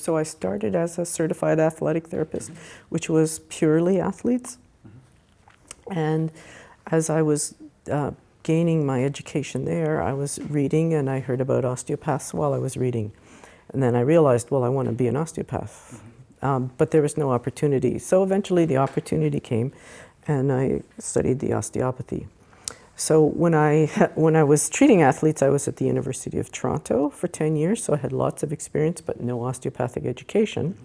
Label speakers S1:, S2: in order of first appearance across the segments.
S1: So I started as a certified athletic therapist, which was purely athletes. And as I was gaining my education there, I was reading and I heard about osteopaths while I was reading. And then I realized, well, I want to be an osteopath. But there was no opportunity. So eventually the opportunity came and I studied the osteopathy. So when I was treating athletes, I was at the University of Toronto for 10 years, so I had lots of experience, but no osteopathic education.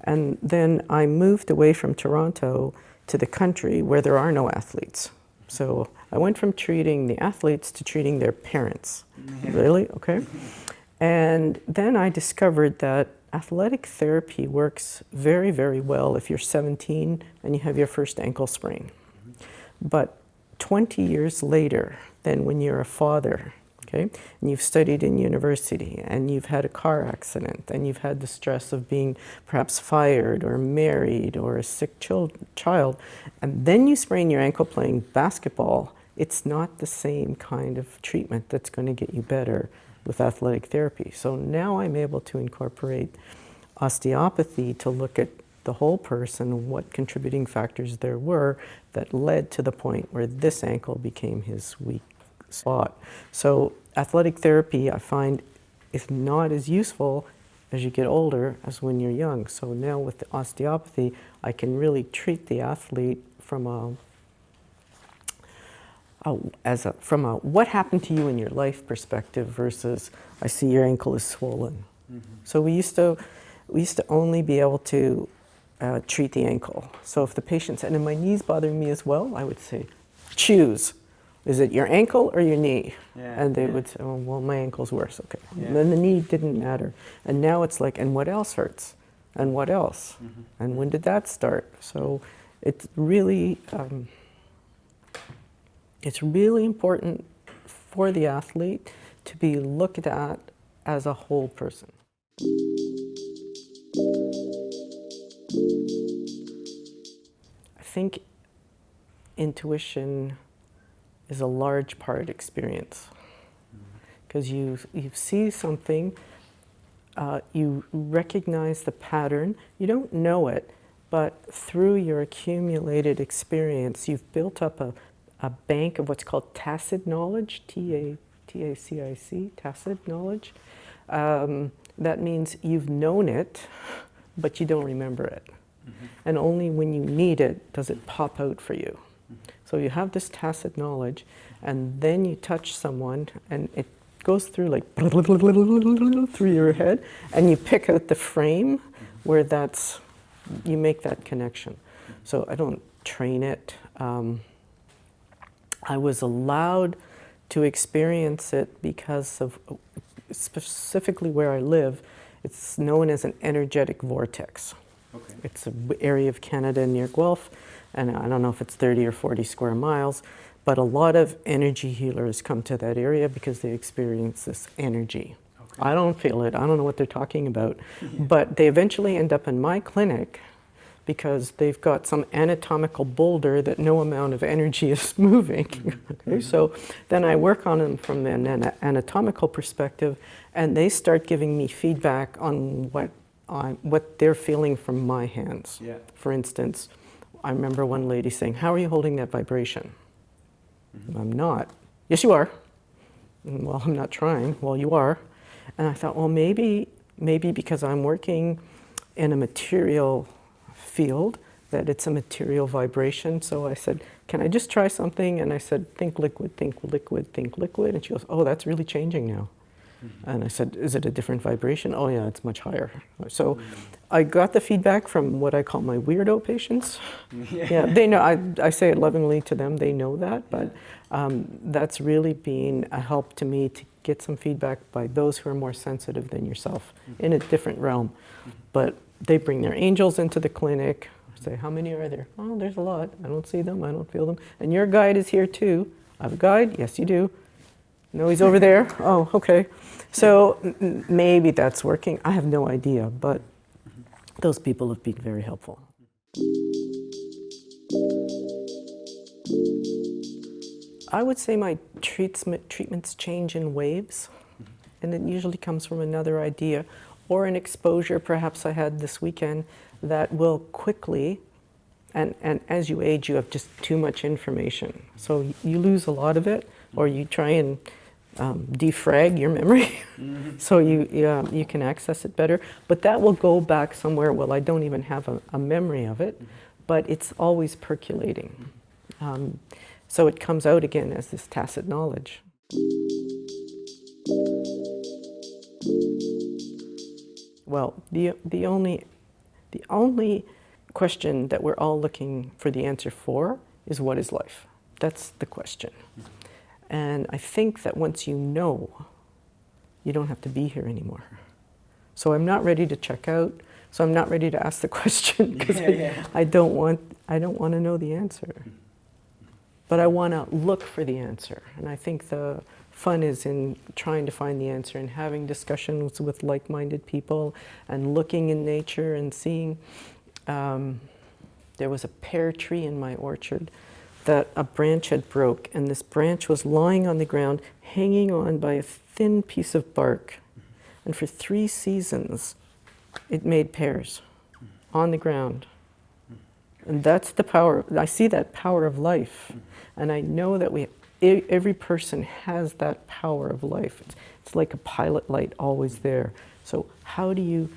S1: And then I moved away from Toronto to the country where there are no athletes. So I went from treating the athletes to treating their parents. Really? Okay. And then I discovered that athletic therapy works very, very well if you're 17 and you have your first ankle sprain. But 20 years later, then when you're a father, okay, and you've studied in university, and you've had a car accident, and you've had the stress of being perhaps fired or married or a sick child, and then you sprain your ankle playing basketball, it's not the same kind of treatment that's going to get you better with athletic therapy. So now I'm able to incorporate osteopathy to look at the whole person, what contributing factors there were that led to the point where this ankle became his weak spot. So athletic therapy, I find, is not as useful as you get older as when you're young. So now with the osteopathy, I can really treat the athlete from a what happened to you in your life perspective versus I see your ankle is swollen. So we used to only be able to treat the ankle. So if the patient said, and my knee's bothering me as well, I would say, choose. Is it your ankle or your knee? And they would say, oh, well, my ankle's worse, okay. And then the knee didn't matter. And now it's like, and what else hurts? And what else? And when did that start? So it's really important for the athlete to be looked at as a whole person. I think intuition is a large part experience, because you see something, you recognize the pattern, you don't know it, but through your accumulated experience, you've built up a bank of what's called tacit knowledge, T-A-C-I-C, tacit knowledge. That means you've known it, but you don't remember it. And only when you need it does it pop out for you. So you have this tacit knowledge, and then you touch someone, and it goes through like through your head, and you pick out the frame where you make that connection. So I don't train it. I was allowed to experience it because of specifically where I live. It's known as an energetic vortex. It's an area of Canada near Guelph, and I don't know if it's 30 or 40 square miles, but a lot of energy healers come to that area because they experience this energy. I don't feel it, I don't know what they're talking about, but they eventually end up in my clinic because they've got some anatomical boulder that no amount of energy is moving. Okay, so then I work on them from an anatomical perspective, and they start giving me feedback on what they're feeling from my hands. For instance, I remember one lady saying, "How are you holding that vibration?" I'm not. "Yes, you are." "Well, I'm not trying." "Well, you are." And I thought, well, maybe because I'm working in a material field, that it's a material vibration. So I said, "Can I just try something?" And I said, "Think liquid, think liquid, think liquid." And she goes, "Oh, that's really changing now." And I said, "Is it a different vibration?" "Oh yeah, it's much higher." So I got the feedback from what I call my weirdo patients. Yeah, they know, I say it lovingly to them, they know that, but that's really been a help to me to get some feedback by those who are more sensitive than yourself in a different realm. But they bring their angels into the clinic. I say, "How many are there?" "Oh, there's a lot. I don't see them, I don't feel them." "And your guide is here too." "I have a guide?" "Yes, you do." "No, he's over there." "Oh, okay." So maybe that's working. I have no idea, but those people have been very helpful. I would say my treatments change in waves, and it usually comes from another idea, or an exposure perhaps I had this weekend that will quickly, and as you age, you have just too much information. So you lose a lot of it, or you try and defrag your memory so you can access it better. But that will go back somewhere, well, I don't even have a memory of it, but it's always percolating. So it comes out again as this tacit knowledge. Well, the only question that we're all looking for the answer for is, what is life? That's the question. And I think that once you know, you don't have to be here anymore. So I'm not ready to check out. So I'm not ready to ask the question because I don't want to know the answer. But I want to look for the answer. And I think the fun is in trying to find the answer and having discussions with like-minded people and looking in nature and seeing. There was a pear tree in my orchard that a branch had broke, and this branch was lying on the ground, hanging on by a thin piece of bark. And for 3 seasons, it made pears on the ground. And that's the power. I see that power of life. And I know that every person has that power of life. It's like a pilot light always there. So how do you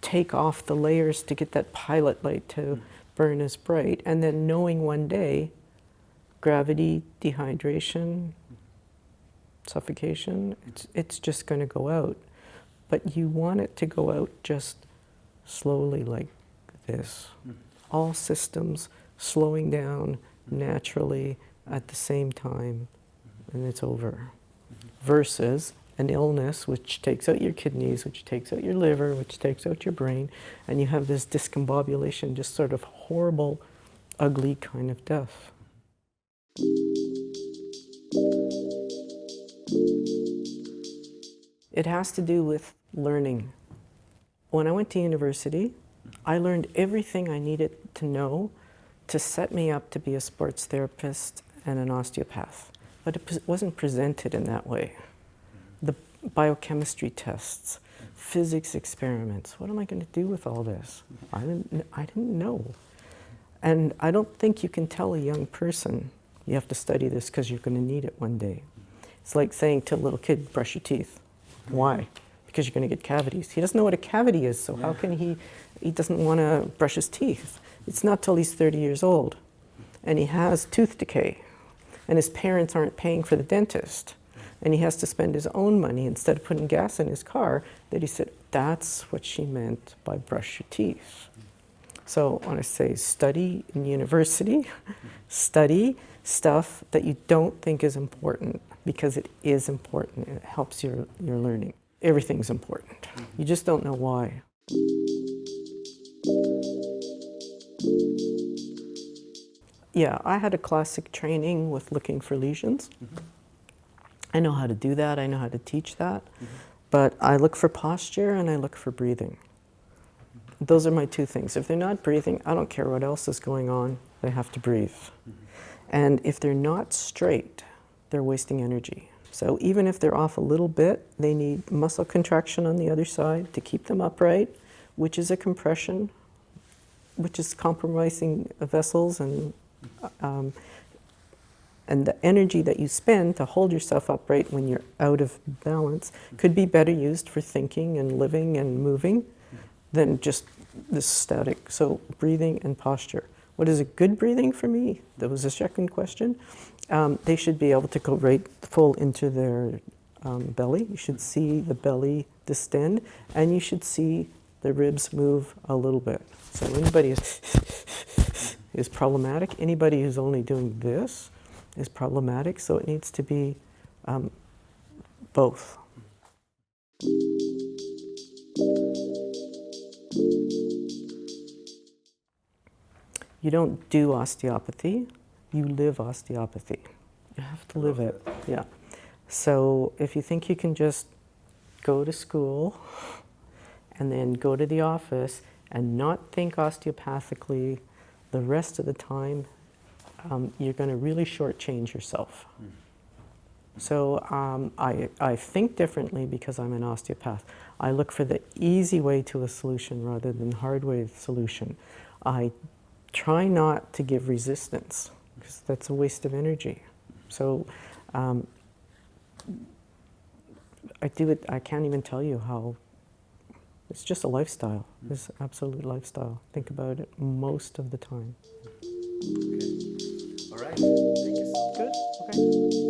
S1: take off the layers to get that pilot light to burn as bright? And then knowing one day, gravity, dehydration, suffocation, it's just going to go out. But you want it to go out just slowly like this. All systems slowing down naturally at the same time, and it's over. Versus an illness which takes out your kidneys, which takes out your liver, which takes out your brain, and you have this discombobulation, just sort of horrible, ugly kind of death. It has to do with learning. When I went to university, I learned everything I needed to know to set me up to be a sports therapist and an osteopath. But it wasn't presented in that way. The biochemistry tests, physics experiments, what am I going to do with all this? I didn't know. And I don't think you can tell a young person, you have to study this because you're going to need it one day. It's like saying to a little kid, brush your teeth. Why? Because you're going to get cavities. He doesn't know what a cavity is, so how can he doesn't want to brush his teeth. It's not till he's 30 years old, and he has tooth decay, and his parents aren't paying for the dentist, and he has to spend his own money instead of putting gas in his car, that he said, that's what she meant by brush your teeth. So when I say study in university, study stuff that you don't think is important, because it is important. It helps your learning. Everything's important. You just don't know why. Yeah, I had a classic training with looking for lesions. I know how to do that. I know how to teach that. But I look for posture and I look for breathing. Those are my 2 things. If they're not breathing, I don't care what else is going on. They have to breathe. And if they're not straight, they're wasting energy. So even if they're off a little bit, they need muscle contraction on the other side to keep them upright, which is a compression, which is compromising vessels, and the energy that you spend to hold yourself upright when you're out of balance could be better used for thinking and living and moving than just this static. So breathing and posture. What is a good breathing for me? That was the second question. They should be able to go right full into their belly. You should see the belly distend, and you should see the ribs move a little bit. So anybody is problematic. Anybody who's only doing this is problematic, so it needs to be both. You don't do osteopathy, you live osteopathy. You have to live it, yeah. So if you think you can just go to school and then go to the office and not think osteopathically the rest of the time, you're going to really shortchange yourself. So I think differently because I'm an osteopath. I look for the easy way to a solution rather than hard way solution. I try not to give resistance because that's a waste of energy. So I do it, I can't even tell you how, it's just a lifestyle. It's an absolute lifestyle. Think about it most of the time.
S2: Okay. All right. Thank you so much.
S1: Good? Okay.